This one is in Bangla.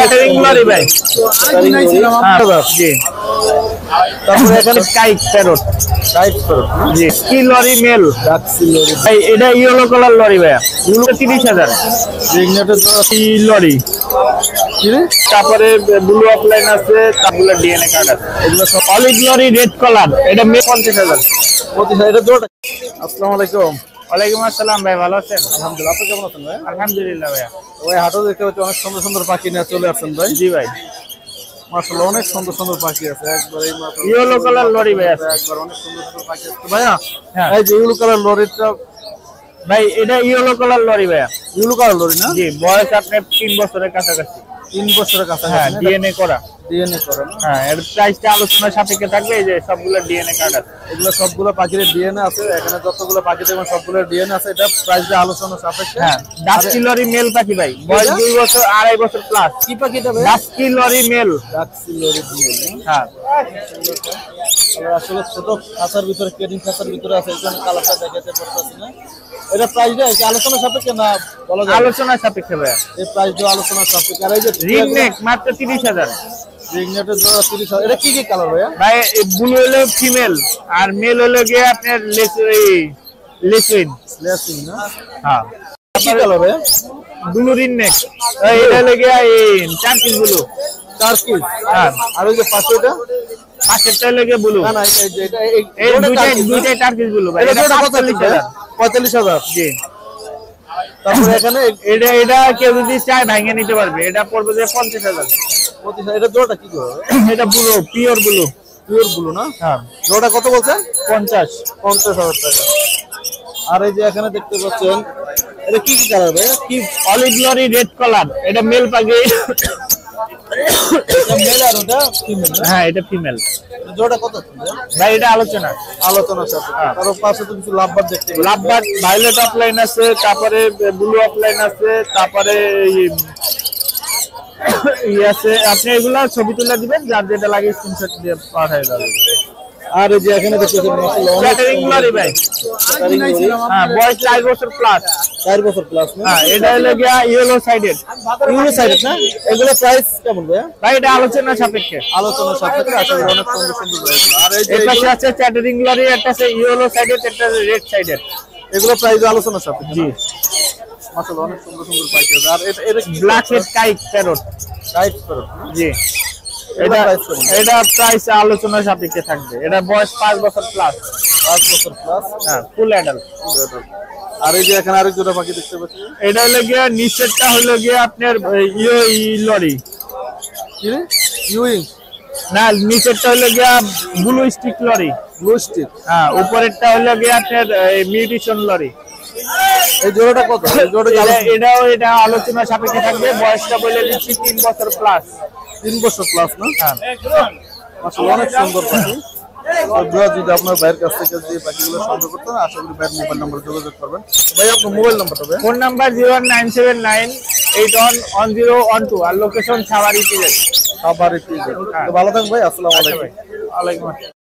ক্যাটারিং লরি ভাই। জি। তারপরে এখানে কাইট প্যারট। জি। কি লরি মেল ভাই, এটা ইয়েলো কালার লরি ভাইয়া। এগুলো 30,000। লরি। তারপরে ব্লু অফলাইন আছে, তারপরে ডিএনএ কার্ড আছে। এগুলো সব অলিভ লরি রেড কালার, এটা 50,000। এটা জোড়া। আসসালামু আলাইকুম। ওয়ালাইকুম আসসালাম ভাই, ভালো আছেন? আলহামদুলিল্লাহ, আপনি কেমন আছেন ভাই? আলহামদুলিল্লাহ ভাইয়া। ওই হাটও দেখতে পাচ্ছি অনেক সুন্দর সুন্দর পাখি নিয়ে চলে আসছেন ভাই। জি ভাই, মাশাআল্লাহ অনেক সুন্দর সুন্দর পাখি আছে, একবার এই মাত্র ইয়েলো কালার লরি ভাই আছে। একবার অনেক সুন্দর সুন্দর পাখি আছে ভাইয়া। হ্যাঁ এই যে ইয়েলো কালার লরিটা ভাই, এটা ইয়েলো কালার লরি ভাইয়া। ইয়েলো কালার লরি না? জি, বয়স আপনার 3 বছরের কাছাকাছি। 3 বছরের হ্যাঁ, কাছাকাছি। ডিএনএ করা। ডিএনএ করে না? হ্যাঁ, এর প্রাইসটা আলোচনার সাপেক্ষে থাকবে। এই যে সবগুলো ডিএনএ কার্ড আছে। এগুলো সবগুলো পাখির ডিএনএ আছে, এখানে যতগুলো পাখি দেখবেন সবগুলো ডিএনএ আছে। এটা প্রাইসটা আলোচনা সাপেক্ষে। হ্যাঁ, ডাস্কি লরি মেল পাখি ভাই, বয়স 2 বছর 2.5 বছর প্লাস। কি পাখিটা ভাই? Dusky lory male. ডাক্সি লরি ডিএনএ। হ্যাঁ, আসলে ছোট খাঁচার ভিতরে, কেডিং খাঁচার ভিতরে আছে, এই জন্য কালারটা দেখাতে পারতেছি না। এটা প্রাইসটা কি আলোচনা সাপেক্ষে না বলা যায়? আলোচনার সাপেক্ষে ভাইয়া। এই প্রাইসটা আলোচনা সাপেক্ষে। আর এই যে রিং নেক মাত্র 30,000। রিংনেটের জোড়া 30,000। এটা কি কি কালার ভাইয়া? ভাই, ব্লু হলো ফিমেল আর মেল হলো গিয়ে আপনার লেসুইন। লেসিং না? হ্যাঁ, কি কালার ভাইয়া? Blue ring neck. এটা হলো গিয়ে টার্কিশ ব্লু। টার্কিশ। হ্যাঁ, আর ওই যে পাশেটা? পাশেরটা হলো গিয়ে ব্লু। না না, এটা এই দুইটাই টার্কিশ ব্লু ভাই। এটা এটা জোড়া কত? 45,000। 45,000। জি। তারপরে এখানে এটা কেউ যদি চায় ভাঙিয়ে নিতে পারবে। এটা পড়বে যে 50,000। 25,000। এটা জোড়াটা কি করবে? এটা blue, pure blue. Pure blue না? হ্যাঁ, জোড়াটা কত বলছেন? 50। 50,000 টাকা। আর এই যে এখানে দেখতে পাচ্ছেন, এটা কি কি কালার ভাই? কি অলিভ লরি রেড কালার, এটা মেল পাখি। এটা মেল আর ওটা ফিমেল না? হ্যাঁ, এটা ফিমেল। জোড়াটা কত ভাই, এটা আলোচনা। আলোচনা সাথে। কারণ পাশে তো কিছু লাভবার দেখতে পাচ্ছি। লাভবার্ড ভায়োলেট অফলাইন আছে, তারপরে ব্লু অফলাইন আছে, তারপরে আছে। আপনি এগুলা ছবি তুলে দিবেন, যার যেটা লাগে স্ক্রিনশট দিয়ে পাঠিয়ে দেবেন। আর এই যে এখানে দেখতেছেন মাশাআল্লাহ অনেক ক্যাটারিং লরি ভাই। হ্যাঁ, বয়স 4 বছর প্লাস। 4 বছর প্লাস না? হ্যাঁ, এটা হলো গিয়া ইয়েলো সাইডেড। ইউরো সাইড না? এগুলো প্রাইস কেমন ভাই? ভাই, এটা আলোচনা সাপেক্ষে। আলোচনার সাপেক্ষে আছে, অনেক সুন্দর সুন্দর প্রাইস। আর এই যে এর পাশে আছে ক্যাটারিং লরি, একটা আছে ইয়েলো সাইডেড, একটা রেড সাইডেড। এগুলো প্রাইস আলোচনার সাপেক্ষে। জি। মাশাআল্লাহ অনেক সুন্দর সুন্দর প্রাইস আছে। আর এটা black head kite parrot. Tight করে। জি। এটা এটা প্রাইস কেমন? এটা প্রাইস আলোচনার সাপেক্ষে থাকবে। এটা বয়স 5 বছর প্লাস। 5 বছর প্লাস। হ্যাঁ, ফুল অ্যাডাল্ট। আর এই যে এখানে আরেক জোড়া পাখি দেখতে পাচ্ছি। এটা হলো গিয়ে নিচেরটা হলো গিয়ে আপনার লরি। কি রে? ইউইং। না, নিচেরটা হলো গিয়া blue stick lorry. Blue stick. হ্যাঁ, উপরেরটা হলো গিয়ে আপনার মিউটেশন লরি। এই জোড়াটা কত? এই জোড়াটা এটা আলোচনার সাপেক্ষে থাকবে। বয়সটা বলে দিচ্ছি 3 বছর প্লাস। 3 বছর প্লাস না? হ্যাঁ, আসলে অনেক সুন্দর পাখি। যদি আপনার ভাইয়ের কাছ থেকে যে পাখিগুলো সংগ্রহ করতে হয়, আশা করি ভাইয়ের মোবাইল নাম্বার যোগাযোগ করবেন। ভাই, আপনার মোবাইল নাম্বারটা ভাই? ফোন নাম্বার 09798111012 আর লোকেশন সাভার ইপিজেড। আবার একটু ভালো থাকবেন ভাই। আসসালামু আলাইকুম। ওয়ালাইকুম আসসালাম।